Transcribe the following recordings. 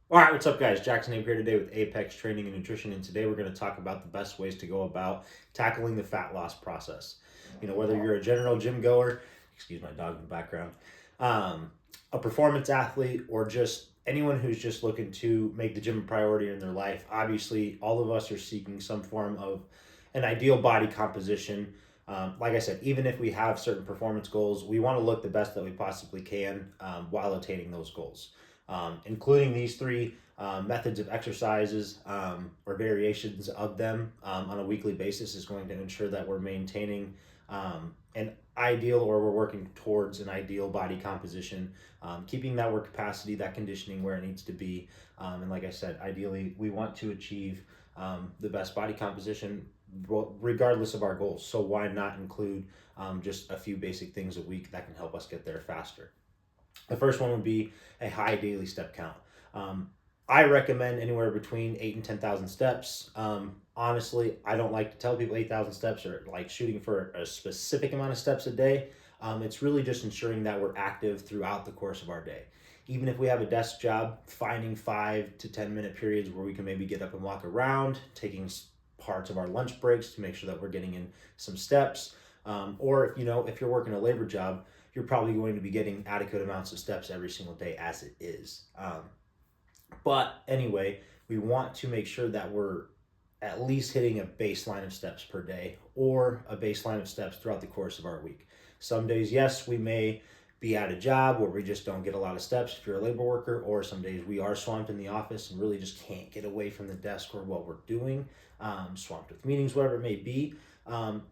All right, what's up, guys? Jackson Abe here today with Apex Training and Nutrition, and today we're going to talk about the best ways to go about tackling the fat loss process. Whether you're a general gym goer, excuse my dog in the background, um, a performance athlete, or just anyone who's just looking to make the gym a priority in their life. Obviously, all of us are seeking some form of an ideal body composition. Like I said, even if we have certain performance goals, we want to look the best that we possibly can while attaining those goals, including these three methods of exercises or variations of them on a weekly basis is going to ensure that we're maintaining an ideal, or we're working towards an ideal body composition, keeping that work capacity, that conditioning where it needs to be. And like I said, ideally, we want to achieve the best body composition regardless of our goals. So why not include just a few basic things a week that can help us get there faster? The first one would be a high daily step count. Um, I recommend anywhere between 8 and 10,000 steps. Honestly, I don't like to tell people 8,000 steps or like shooting for a specific amount of steps a day. It's really just ensuring that we're active throughout the course of our day. Even if we have a desk job, finding 5 to 10 minute periods where we can maybe get up and walk around, taking parts of our lunch breaks to make sure that we're getting in some steps. Or if you're working a labor job, you're probably going to be getting adequate amounts of steps every single day as it is. But anyway, we want to make sure that we're at least hitting a baseline of steps per day or a baseline of steps throughout the course of our week. Some days, yes, we may be at a job where we just don't get a lot of steps if you're a labor worker, or some days we are swamped in the office and really just can't get away from the desk or what we're doing, swamped with meetings, whatever it may be.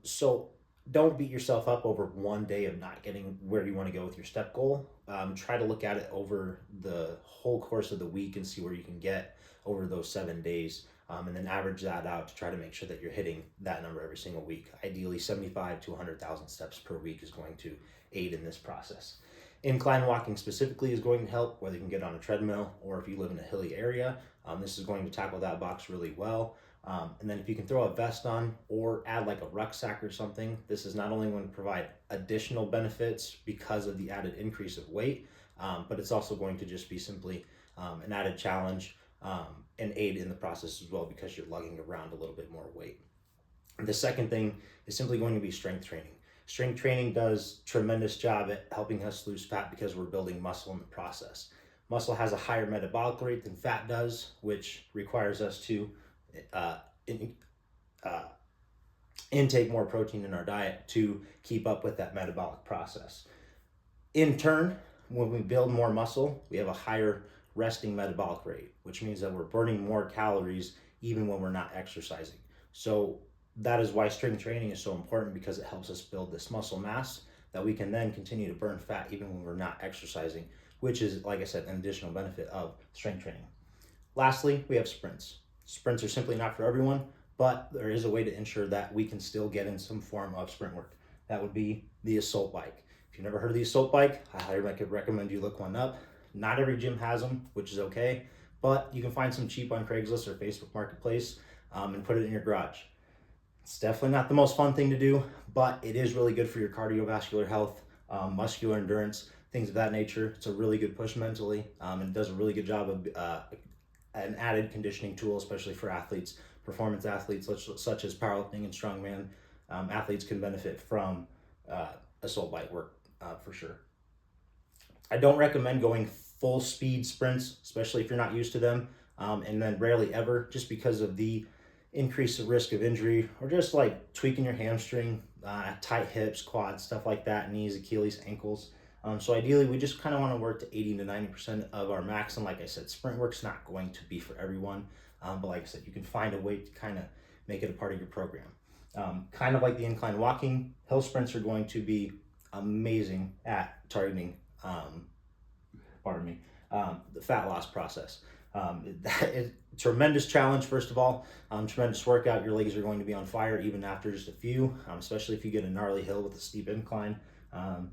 So don't beat yourself up over one day of not getting where you want to go with your step goal. Try to look at it over the whole course of the week and see where you can get over those 7 days, and then average that out to try to make sure that you're hitting that number every single week. Ideally, 75 to 100,000 steps per week is going to aid in this process. Incline walking specifically is going to help, whether you can get on a treadmill or if you live in a hilly area. This is going to tackle that box really well. And then if you can throw a vest on or add like a rucksack or something, this is not only going to provide additional benefits because of the added increase of weight, but it's also going to just be simply an added challenge and aid in the process as well because you're lugging around a little bit more weight. The second thing is simply going to be strength training. Strength training does tremendous job at helping us lose fat because we're building muscle in the process. Muscle has a higher metabolic rate than fat does, which requires us to uh, in, uh, intake more protein in our diet to keep up with that metabolic process. In turn, when we build more muscle, we have a higher resting metabolic rate, which means that we're burning more calories even when we're not exercising. So that is why strength training is so important, because it helps us build this muscle mass that we can then continue to burn fat even when we're not exercising, which is, like I said, an additional benefit of strength training. Lastly, we have sprints. Sprints are simply not for everyone, but there is a way to ensure that we can still get in some form of sprint work. That would be the assault bike. If you've never heard of the assault bike, I highly recommend you look one up. Not every gym has them, which is okay, but you can find some cheap on Craigslist or Facebook Marketplace, and put it in your garage. It's definitely not the most fun thing to do, but it is really good for your cardiovascular health, muscular endurance, things of that nature. It's a really good push mentally, and it does a really good job of an added conditioning tool, especially for athletes, performance athletes such as powerlifting and strongman. Athletes can benefit from assault bike work for sure. I don't recommend going full speed sprints, especially if you're not used to them, and then rarely ever, just because of the increase of risk of injury or just like tweaking your hamstring, tight hips, quads, stuff like that, knees, Achilles, ankles. So ideally, we just kind of want to work to 80 to 90% of our max. And like I said, sprint work's not going to be for everyone. But like I said, you can find a way to kind of make it a part of your program. Kind of like the incline walking, hill sprints are going to be amazing at targeting, pardon me, the fat loss process. That is a tremendous challenge, first of all. Tremendous workout. Your legs are going to be on fire even after just a few, especially if you get a gnarly hill with a steep incline.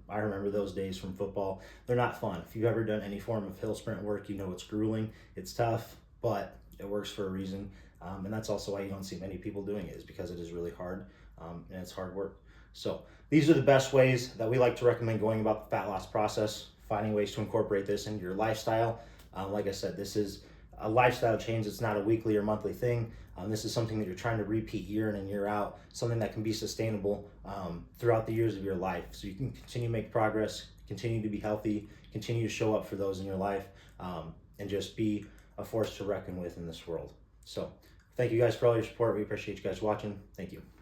I remember those days from football. They're not fun. If you've ever done any form of hill sprint work, you know it's grueling. It's tough, but it works for a reason. And that's also why you don't see many people doing it, is because it is really hard, and it's hard work. So these are the best ways that we like to recommend going about the fat loss process, finding ways to incorporate this into your lifestyle. Like I said, this is a lifestyle change. It's not a weekly or monthly thing. This is something that you're trying to repeat year in and year out, something that can be sustainable throughout the years of your life. So you can continue to make progress, continue to be healthy, continue to show up for those in your life, and just be a force to reckon with in this world. So thank you guys for all your support. We appreciate you guys watching. Thank you.